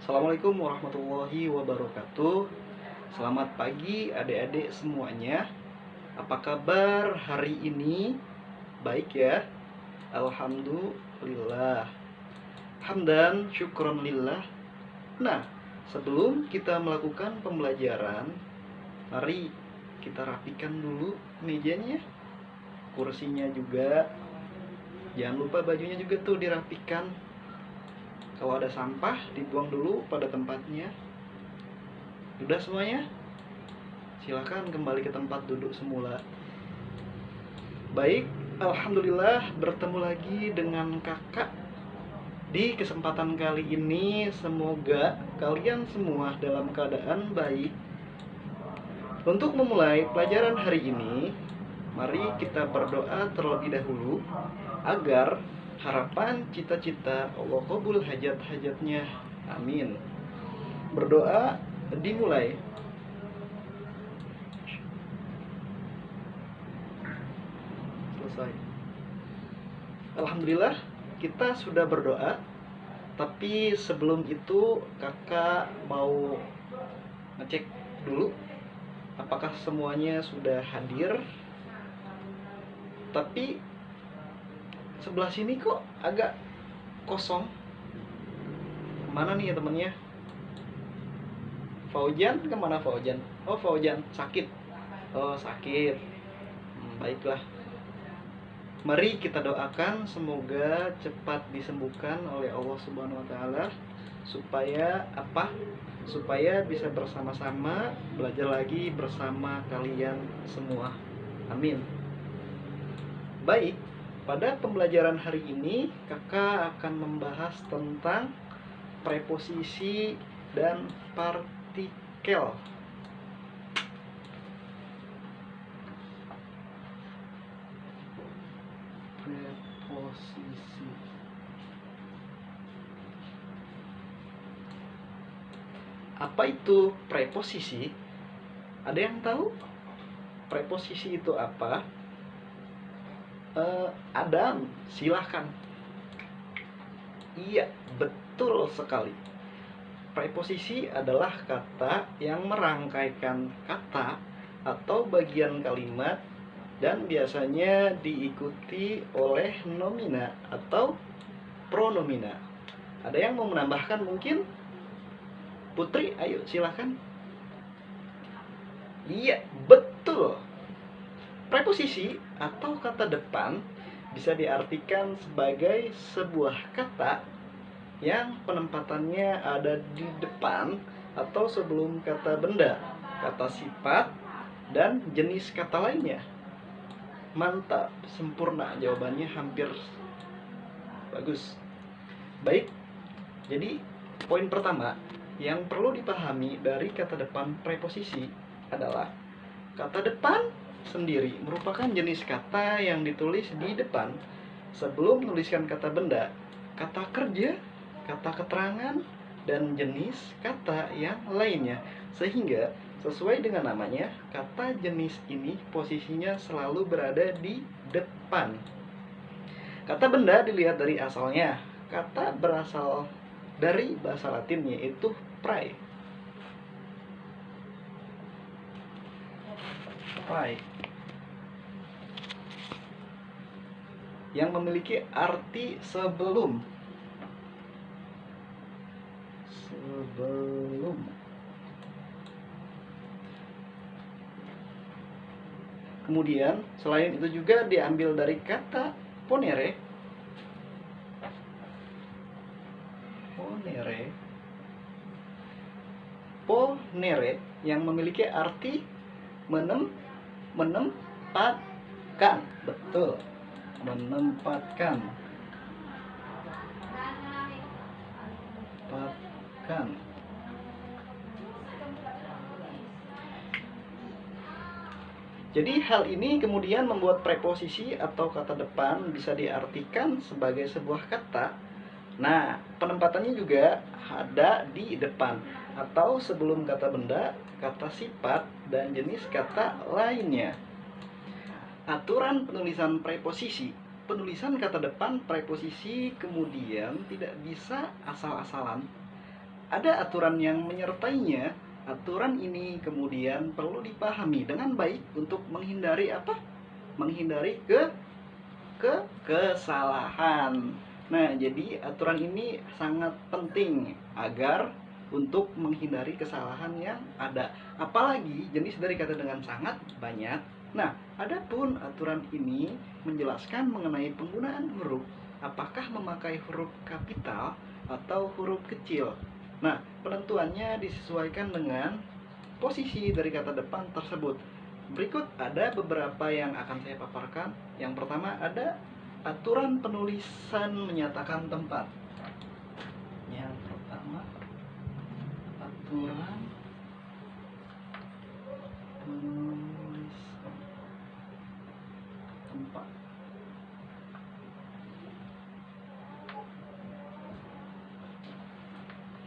Assalamualaikum warahmatullahi wabarakatuh. Selamat pagi adik-adik semuanya. Apa kabar hari ini? Baik ya? Alhamdulillah. Hamdan syukron lillah. Nah, sebelum kita melakukan pembelajaran, mari kita rapikan dulu mejanya, kursinya juga. Jangan lupa bajunya juga tuh dirapikan. Kalau ada sampah, dibuang dulu pada tempatnya. Sudah semuanya? Silakan kembali ke tempat duduk semula. Baik, alhamdulillah bertemu lagi dengan kakak. Di kesempatan kali ini, semoga kalian semua dalam keadaan baik. Untuk memulai pelajaran hari ini, mari kita berdoa terlebih dahulu agar harapan, cita-cita Allah kabul hajat-hajatnya. Amin. Berdoa dimulai. Selesai. Alhamdulillah kita sudah berdoa. Tapi sebelum itu kakak mau ngecek dulu apakah semuanya sudah hadir. Tapi sebelah sini kok agak kosong. Kemana nih ya temennya? Faujan, kemana Faujan? Oh, Faujan sakit. Oh, sakit. Baiklah. Mari kita doakan semoga cepat disembuhkan oleh Allah Subhanahu wa taala supaya apa? Supaya bisa bersama-sama belajar lagi bersama kalian semua. Amin. Baik. Pada pembelajaran hari ini, kakak akan membahas tentang preposisi dan partikel. Preposisi. Apa itu preposisi? Ada yang tahu? Preposisi itu apa? Adam, silahkan. Iya, betul sekali. Preposisi adalah kata yang merangkaikan kata atau bagian kalimat dan biasanya diikuti oleh nomina atau pronomina. Ada yang mau menambahkan mungkin? Putri, ayo silahkan. Iya, betul. Preposisi atau kata depan bisa diartikan sebagai sebuah kata yang penempatannya ada di depan atau sebelum kata benda, kata sifat, dan jenis kata lainnya. Mantap, sempurna jawabannya, hampir bagus. Baik, jadi poin pertama yang perlu dipahami dari kata depan preposisi adalah kata depan sendiri merupakan jenis kata yang ditulis di depan sebelum menuliskan kata benda, kata kerja, kata keterangan, dan jenis kata yang lainnya. Sehingga sesuai dengan namanya, kata jenis ini posisinya selalu berada di depan. Kata benda dilihat dari asalnya. Kata berasal dari bahasa Latin yaitu prae. Yang memiliki arti sebelum. Kemudian selain itu juga diambil dari kata ponere. Ponere yang memiliki arti menempatkan. Betul. Menempatkan. Jadi hal ini kemudian membuat preposisi atau kata depan bisa diartikan sebagai sebuah kata. Nah, penempatannya juga ada di depan atau sebelum kata benda, kata sifat, dan jenis kata lainnya. Aturan penulisan preposisi. Penulisan kata depan preposisi kemudian tidak bisa asal-asalan, ada aturan yang menyertainya. Aturan ini kemudian perlu dipahami dengan baik untuk menghindari apa? Menghindari kesalahan. Nah, jadi aturan ini sangat penting agar untuk menghindari kesalahan yang ada. Apalagi jenis dari kata dengan sangat banyak. Nah, adapun aturan ini menjelaskan mengenai penggunaan huruf. Apakah memakai huruf kapital atau huruf kecil? Nah, penentuannya disesuaikan dengan posisi dari kata depan tersebut. Berikut ada beberapa yang akan saya paparkan. Yang pertama ada aturan penulisan menyatakan tempat. Yang pertama, aturan penulisan tempat.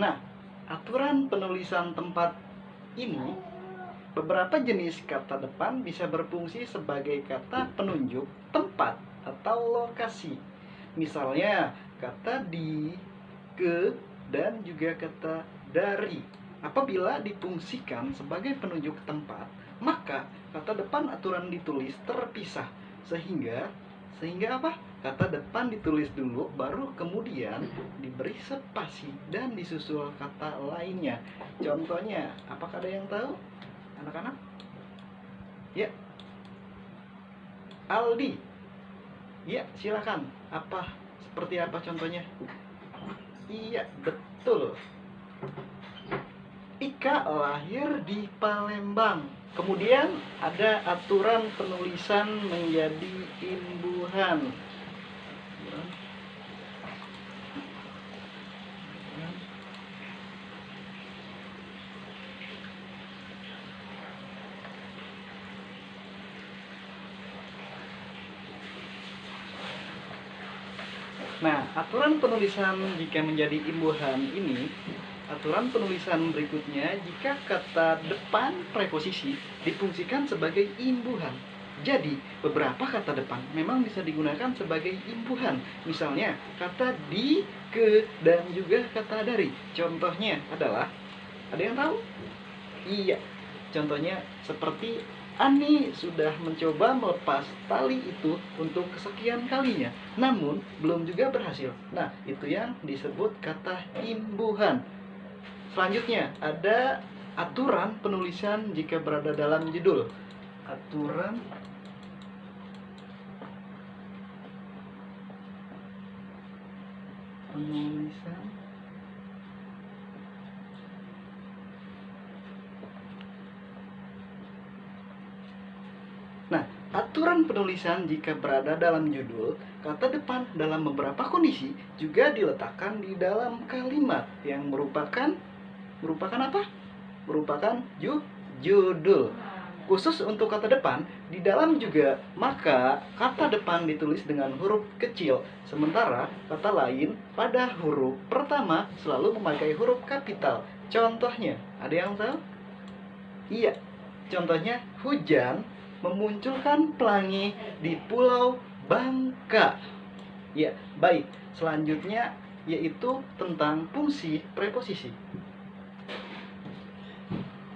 Nah, aturan penulisan tempat ini, beberapa jenis kata depan bisa berfungsi sebagai kata penunjuk tempat atau lokasi. Misalnya, kata di, ke, dan juga kata dari. Apabila difungsikan sebagai penunjuk tempat, maka kata depan aturan ditulis terpisah. Sehingga apa? Kata depan ditulis dulu, baru kemudian diberi spasi dan disusul kata lainnya. Contohnya, apakah ada yang tahu? Anak-anak? Ya. Aldi. Ya, silakan. Seperti apa contohnya? Iya, betul. Ika lahir di Palembang. Kemudian ada aturan penulisan menjadi imbuhan. Nah, aturan penulisan jika menjadi imbuhan ini, aturan penulisan berikutnya jika kata depan preposisi difungsikan sebagai imbuhan. Jadi, beberapa kata depan memang bisa digunakan sebagai imbuhan. Misalnya, kata di, ke, dan juga kata dari. Contohnya adalah, ada yang tahu? Iya, contohnya seperti Ani sudah mencoba melepas tali itu untuk kesekian kalinya, namun belum juga berhasil. Nah, itu yang disebut kata imbuhan. Selanjutnya, ada aturan penulisan jika berada dalam judul. Aturan penulisan Nah, aturan penulisan jika berada dalam judul, kata depan dalam beberapa kondisi juga diletakkan di dalam kalimat yang merupakan apa? Merupakan judul. Khusus untuk kata depan, di dalam juga maka kata depan ditulis dengan huruf kecil, sementara kata lain pada huruf pertama selalu memakai huruf kapital. Contohnya, ada yang tahu? Iya, contohnya hujan memunculkan pelangi di Pulau Bangka. Ya, baik. Selanjutnya yaitu tentang fungsi preposisi.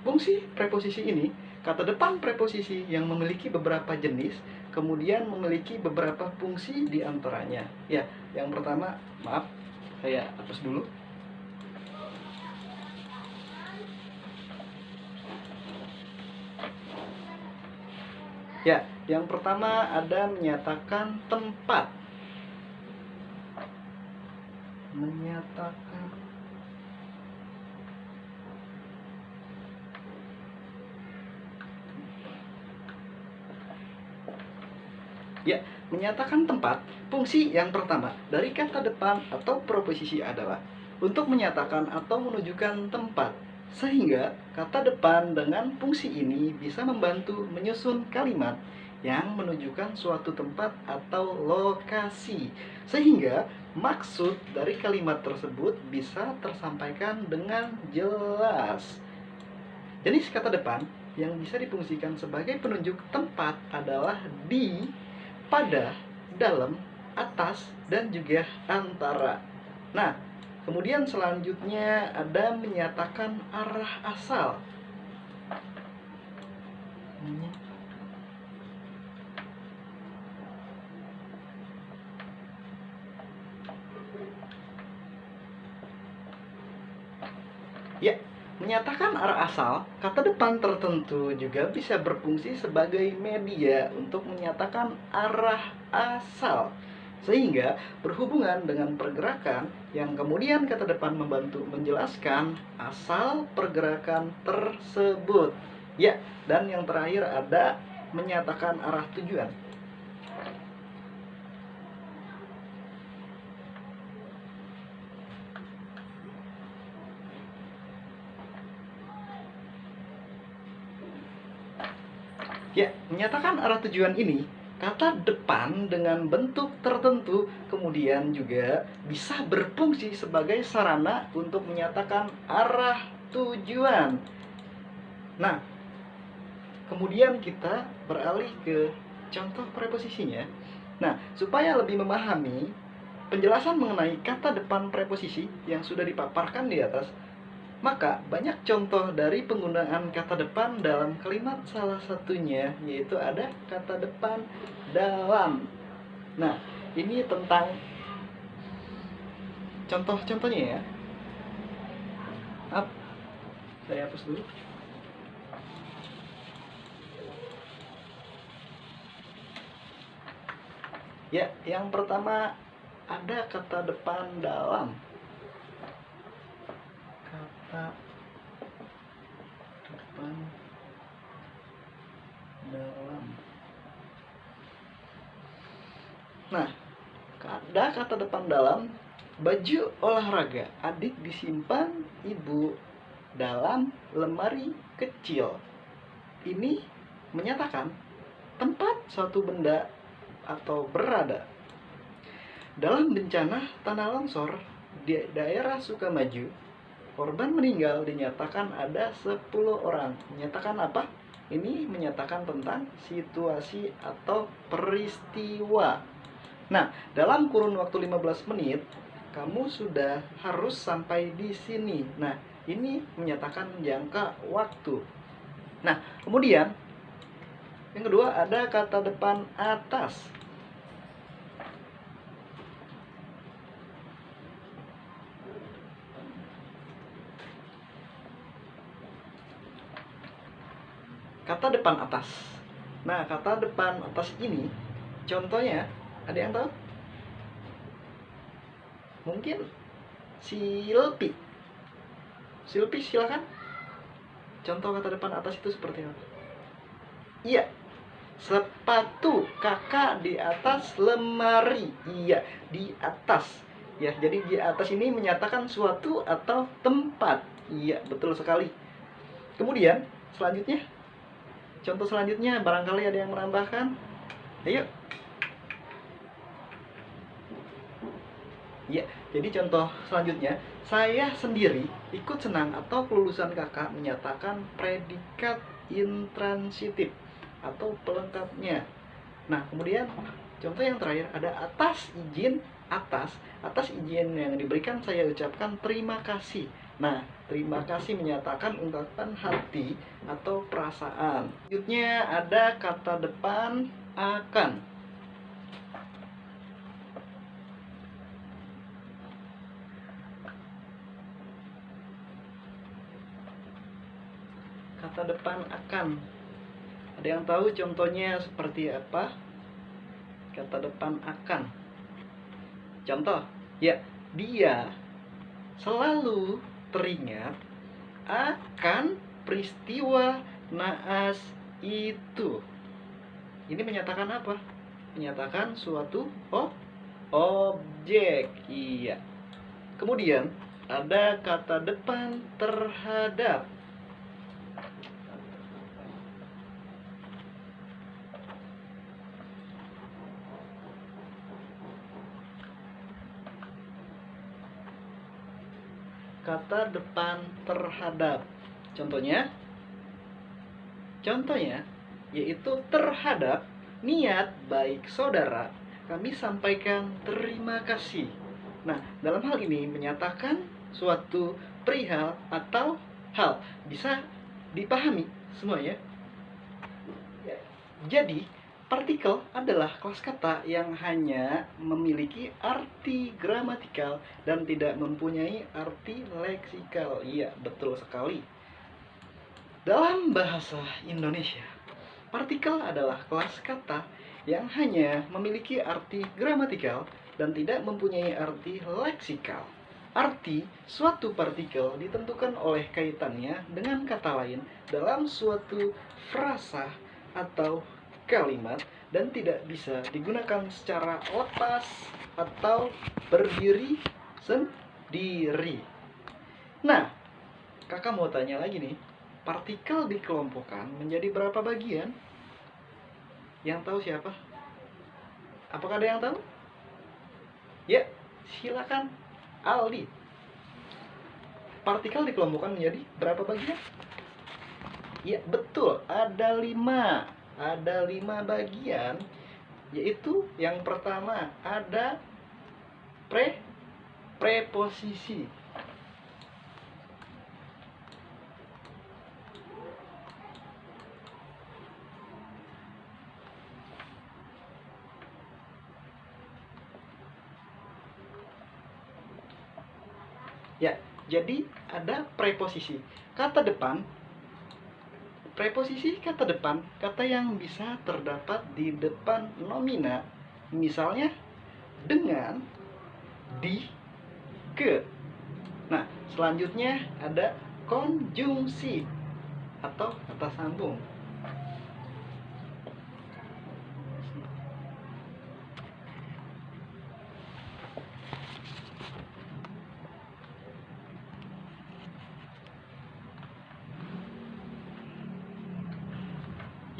Fungsi preposisi ini, kata depan preposisi yang memiliki beberapa jenis, kemudian memiliki beberapa fungsi di antaranya. Ya, yang pertama, maaf, saya hapus dulu. Ya, yang pertama ada menyatakan tempat. Menyatakan tempat. Fungsi yang pertama dari kata depan atau preposisi adalah untuk menyatakan atau menunjukkan tempat. Sehingga kata depan dengan fungsi ini bisa membantu menyusun kalimat yang menunjukkan suatu tempat atau lokasi, sehingga maksud dari kalimat tersebut bisa tersampaikan dengan jelas. Jenis kata depan yang bisa difungsikan sebagai penunjuk tempat adalah di, pada, dalam, atas, dan juga antara. Nah, Kemudian selanjutnya ada menyatakan arah asal. Ya, menyatakan arah asal, kata depan tertentu juga bisa berfungsi sebagai media untuk menyatakan arah asal, sehingga berhubungan dengan pergerakan yang kemudian kata depan membantu menjelaskan asal pergerakan tersebut. Ya, dan yang terakhir ada menyatakan arah tujuan. Ya, menyatakan arah tujuan ini, kata depan dengan bentuk tertentu kemudian juga bisa berfungsi sebagai sarana untuk menyatakan arah tujuan. Nah, kemudian kita beralih ke contoh preposisinya. Nah, supaya lebih memahami penjelasan mengenai kata depan preposisi yang sudah dipaparkan di atas, maka banyak contoh dari penggunaan kata depan dalam kalimat, salah satunya yaitu ada kata depan dalam. Nah, ini tentang contoh-contohnya ya. Saya hapus dulu. Ya, yang pertama ada kata depan dalam. Kata depan dalam. Nah, ada kata depan dalam, baju olahraga adik disimpan ibu dalam lemari kecil. Ini menyatakan tempat suatu benda atau berada. Dalam bencana tanah longsor di daerah Sukamaju, korban meninggal dinyatakan ada 10 orang. Menyatakan apa? Ini menyatakan tentang situasi atau peristiwa. Nah, dalam kurun waktu 15 menit, kamu sudah harus sampai di sini. Nah, ini menyatakan jangka waktu. Nah, kemudian yang kedua ada kata depan atas. Kata depan atas. Nah, kata depan atas ini contohnya ada yang tahu? Mungkin Silpi. Silpi, silakan. Contoh kata depan atas itu seperti apa? Iya, sepatu kakak di atas lemari. Iya, di atas. Ya, jadi di atas ini menyatakan suatu atau tempat. Iya, betul sekali. Kemudian, selanjutnya, contoh selanjutnya, barangkali ada yang menambahkan. Ayo. Ya, jadi contoh selanjutnya, saya sendiri ikut senang atau kelulusan kakak menyatakan predikat intransitif atau pelengkapnya. Nah, kemudian contoh yang terakhir ada atas izin yang diberikan saya ucapkan terima kasih. Nah, terima kasih menyatakan ungkapan hati atau perasaan. Selanjutnya ada kata depan akan. Kata depan akan. Ada yang tahu contohnya seperti apa? Kata depan akan. Contoh, ya, dia selalu teringat akan peristiwa naas itu. Ini menyatakan apa? Menyatakan suatu objek. Iya. Kemudian ada kata depan terhadap. Kata depan terhadap. Contohnya yaitu terhadap niat baik saudara, kami sampaikan terima kasih. Nah, dalam hal ini menyatakan suatu perihal atau hal. Bisa dipahami semua ya? Jadi, partikel adalah kelas kata yang hanya memiliki arti gramatikal dan tidak mempunyai arti leksikal. Iya, betul sekali. Dalam bahasa Indonesia, partikel adalah kelas kata yang hanya memiliki arti gramatikal dan tidak mempunyai arti leksikal. Arti suatu partikel ditentukan oleh kaitannya dengan kata lain dalam suatu frasa atau kalimat dan tidak bisa digunakan secara lepas atau berdiri sendiri. Nah, kakak mau tanya lagi nih, partikel dikelompokkan menjadi berapa bagian? Yang tahu siapa? Apakah ada yang tahu? Ya, silakan. Aldi. Partikel dikelompokkan menjadi berapa bagian? Ya, betul. Ada 5. Ada 5 bagian. Yaitu yang pertama ada preposisi. Ya, jadi ada preposisi. Kata depan, preposisi kata depan, kata yang bisa terdapat di depan nomina. Misalnya dengan, di, ke. Nah, selanjutnya ada konjungsi atau kata sambung.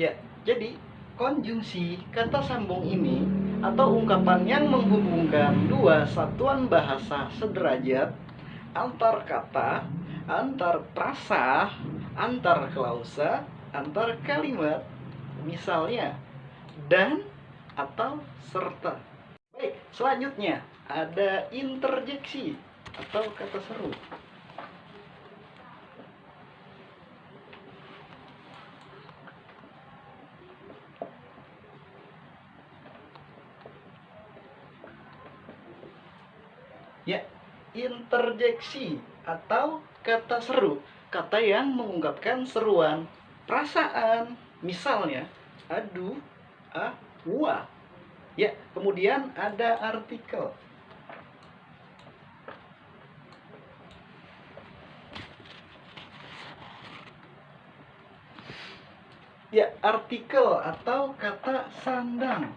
Ya, jadi konjungsi kata sambung ini atau ungkapan yang menghubungkan dua satuan bahasa sederajat antar kata, antar prasa, antar klausa, antar kalimat, misalnya dan atau serta. Baik, selanjutnya ada interjeksi atau kata seru. Ya, interjeksi atau kata seru, kata yang mengungkapkan seruan perasaan, misalnya adu, wah. Ya, kemudian ada artikel. Ya, artikel atau kata sandang.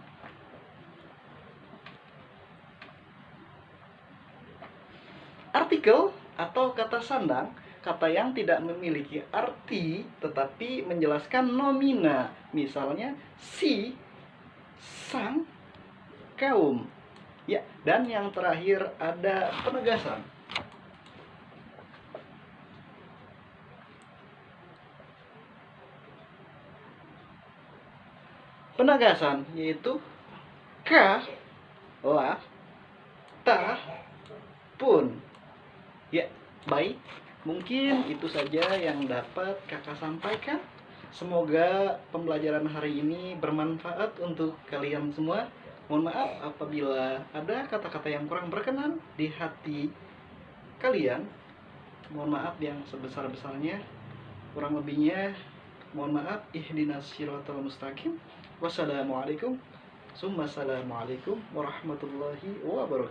Artikel atau kata sandang, kata yang tidak memiliki arti tetapi menjelaskan nomina. Misalnya si, sang, kaum. Ya, dan yang terakhir ada penegasan. Penegasan yaitu ka, la, ta, pun. Ya, baik. Mungkin itu saja yang dapat kakak sampaikan. Semoga pembelajaran hari ini bermanfaat untuk kalian semua. Mohon maaf apabila ada kata-kata yang kurang berkenan di hati kalian. Mohon maaf yang sebesar-besarnya. Kurang lebihnya, mohon maaf. Ihdinas siratal mustaqim. Wassalamualaikum. Assalamualaikum warahmatullahi wabarakatuh.